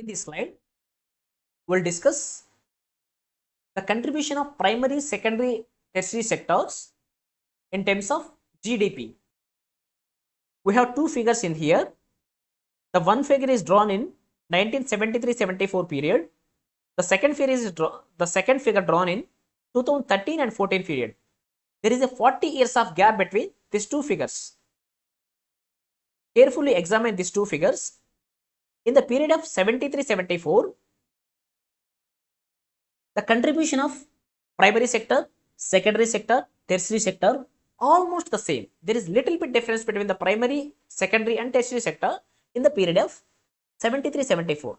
In this slide, we'll discuss the contribution of primary, secondary, tertiary sectors in terms of GDP. We have two figures in here. The one figure is drawn in 1973-74 period. The second figure drawn in 2013 and 14 period. There is a 40 years of gap between these two figures. Carefully examine these two figures. In the period of 73-74, the contribution of primary sector, secondary sector, tertiary sector almost the same. There is little bit difference between the primary, secondary and tertiary sector in the period of 73-74.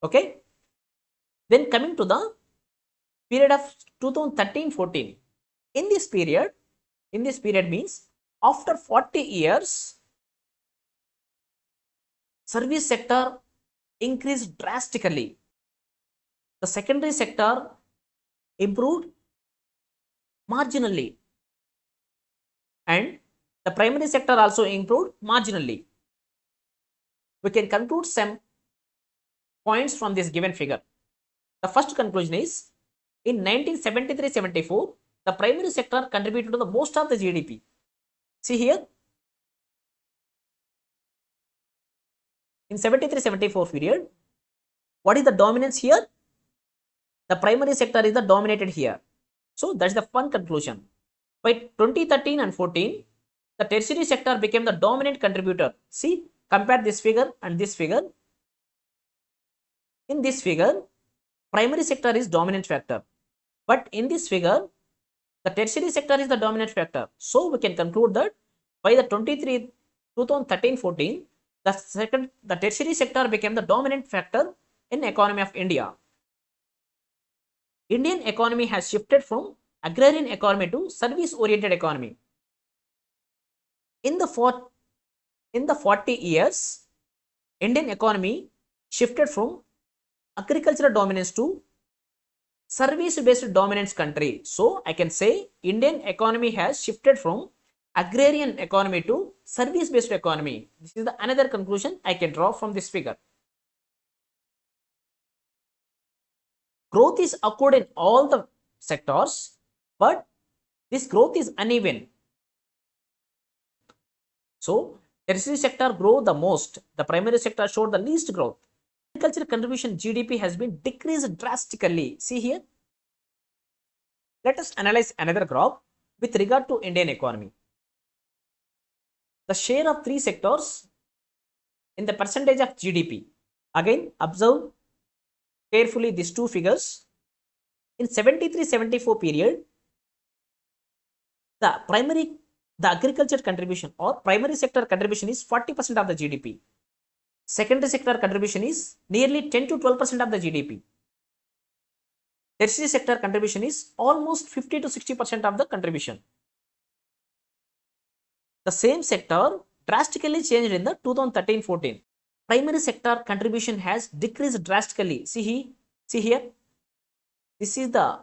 Okay. Then coming to the period of 2013-14. In this period means after 40 years, service sector increased drastically. The secondary sector improved marginally and the primary sector also improved marginally. We can conclude some points from this given figure. The first conclusion is in 1973-74, the primary sector contributed to the most of the GDP. See here, in 73-74 period, what is the dominance here? The primary sector is the dominated here. So that's the one conclusion. By 2013 and 14, the tertiary sector became the dominant contributor. See, compare this figure and this figure. In this figure, primary sector is dominant factor. But in this figure, the tertiary sector is the dominant factor. So we can conclude that by the 2013-14, the tertiary sector became the dominant factor in economy of India. Indian economy has shifted from agrarian economy to service oriented economy. In the 40 years, Indian economy shifted from agricultural dominance to service based dominance country. So I can say Indian economy has shifted from agrarian economy to service based economy. This is the another conclusion I can draw from this figure. Growth is occurred in all the sectors, but this growth is uneven. So tertiary sector grow the most, the primary sector showed the least growth. Agricultural contribution GDP has been decreased drastically. See here. Let us analyze another graph with regard to Indian economy. The share of three sectors in the percentage of GDP. Again, observe carefully these two figures. In 73-74 period, the agriculture contribution or primary sector contribution is 40% of the GDP. Secondary sector contribution is nearly 10 to 12% of the GDP. Tertiary sector contribution is almost 50 to 60% of the contribution. The same sector drastically changed in the 2013-14. Primary sector contribution has decreased drastically. See here. This is the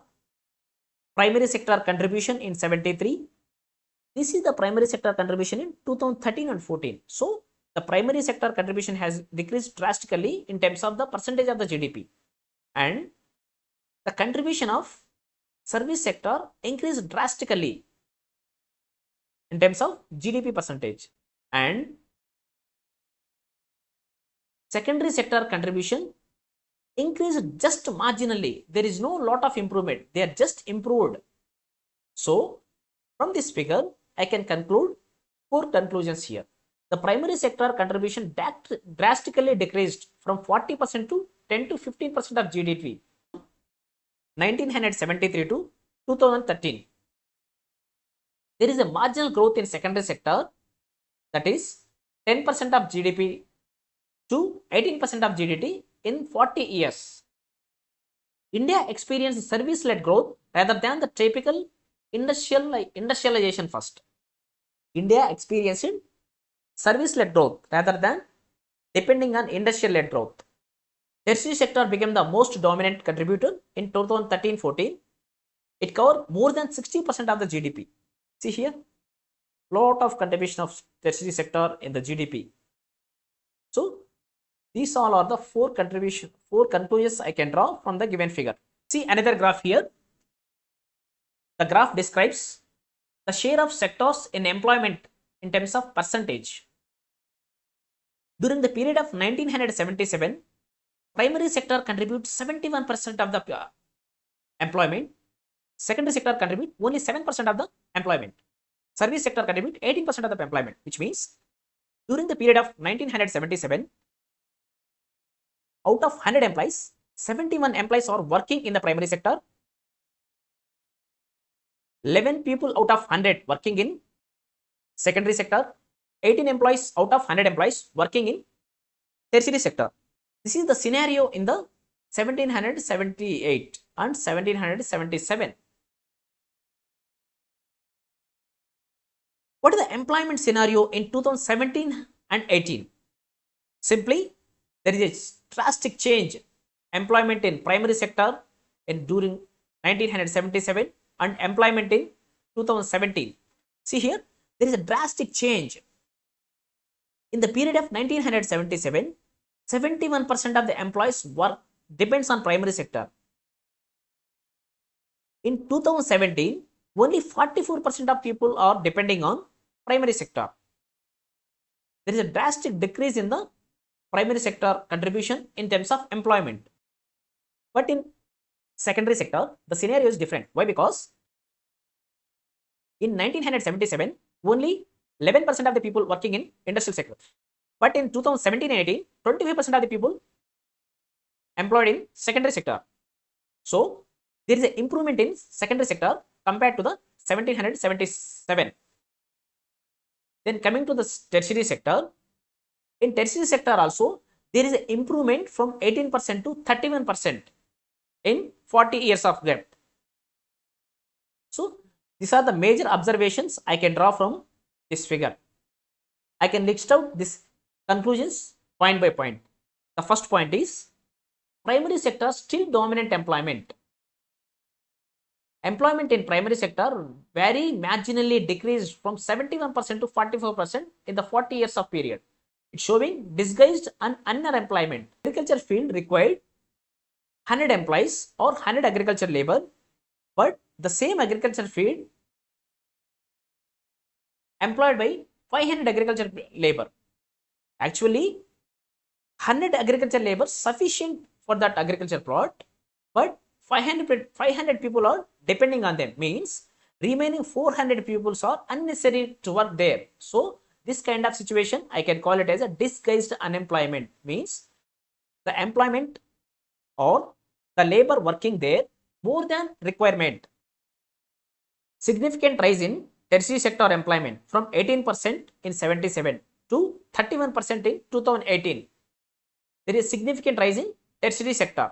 primary sector contribution in 73. This is the primary sector contribution in 2013 and 14. So the primary sector contribution has decreased drastically in terms of the percentage of the GDP, and the contribution of service sector increased drastically in terms of GDP percentage, and secondary sector contribution increased just marginally. There is no lot of improvement. They are just improved. So from this figure, I can conclude four conclusions here. The primary sector contribution drastically decreased from 40% to 10 to 15% of GDP, 1973 to 2013. There is a marginal growth in secondary sector, that is 10% of GDP to 18% of GDP in 40 years. India experienced service-led growth rather than the typical industrialization first. India experienced service-led growth rather than depending on industrial-led growth. Tertiary sector became the most dominant contributor in 2013-14. It covered more than 60% of the GDP. See here, lot of contribution of tertiary sector in the GDP. So these all are the four 4 conclusions I can draw from the given figure. See another graph here. The graph describes the share of sectors in employment in terms of percentage. During the period of 1977, primary sector contributes 71% of the employment. Secondary sector contribute only 7% of the employment. Service sector contribute 18% of the employment, which means during the period of 1977, out of 100 employees, 71 employees are working in the primary sector, 11 people out of 100 working in secondary sector, 18 employees out of 100 employees working in tertiary sector. This is the scenario in the 1778 and 1777. What is the employment scenario in 2017 and 18? Simply, there is a drastic change employment in primary sector during 1977 and employment in 2017. See here, there is a drastic change. In the period of 1977, 71% of the employees work depends on primary sector. In 2017, only 44% of people are depending on primary sector. There is a drastic decrease in the primary sector contribution in terms of employment. But in secondary sector, the scenario is different. Why? Because in 1977, only 11% of the people working in industrial sector. But in 2017 and 18, 25% of the people employed in secondary sector. So, there is an improvement in secondary sector compared to the 1777. Then coming to the tertiary sector, in tertiary sector also, there is an improvement from 18% to 31% in 40 years of gap. So, these are the major observations I can draw from this figure. I can list out these conclusions point by point. The first point is primary sector still dominant employment. Employment in primary sector very marginally decreased from 71% to 44% in the 40 years of period. It's showing disguised and underemployment. Agriculture field required 100 employees or 100 agriculture labor, but the same agriculture field employed by 500 agriculture labor. Actually, 100 agriculture labor sufficient for that agriculture plot, but 500 people are depending on them, means remaining 400 people are unnecessary to work there. So, this kind of situation I can call it as a disguised unemployment, means the employment or the labor working there more than requirement. Significant rise in tertiary sector employment from 18% in 77 to 31% in 2018. There is significant rise in tertiary sector.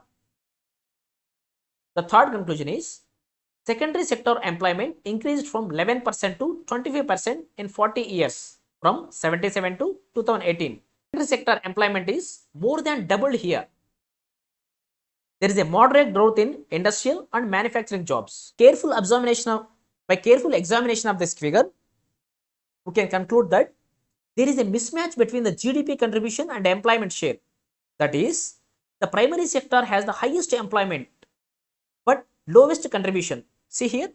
The third conclusion is secondary sector employment increased from 11% to 25% in 40 years from 77 to 2018. Secondary sector employment is more than doubled here. There is a moderate growth in industrial and manufacturing jobs. By careful examination of this figure, we can conclude that there is a mismatch between the GDP contribution and employment share. That is, the primary sector has the highest employment but lowest contribution. See here,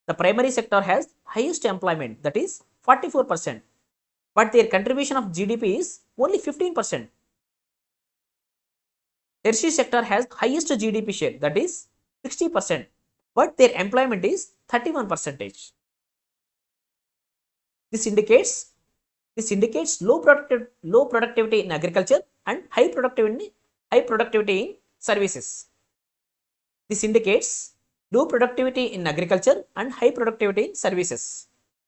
the primary sector has highest employment, that is 44%, but their contribution of GDP is only 15%. Tertiary sector has highest GDP share, that is 60%, but their employment is 31%. This indicates low productivity in agriculture and high productivity in services. This indicates low productivity in agriculture and high productivity in services.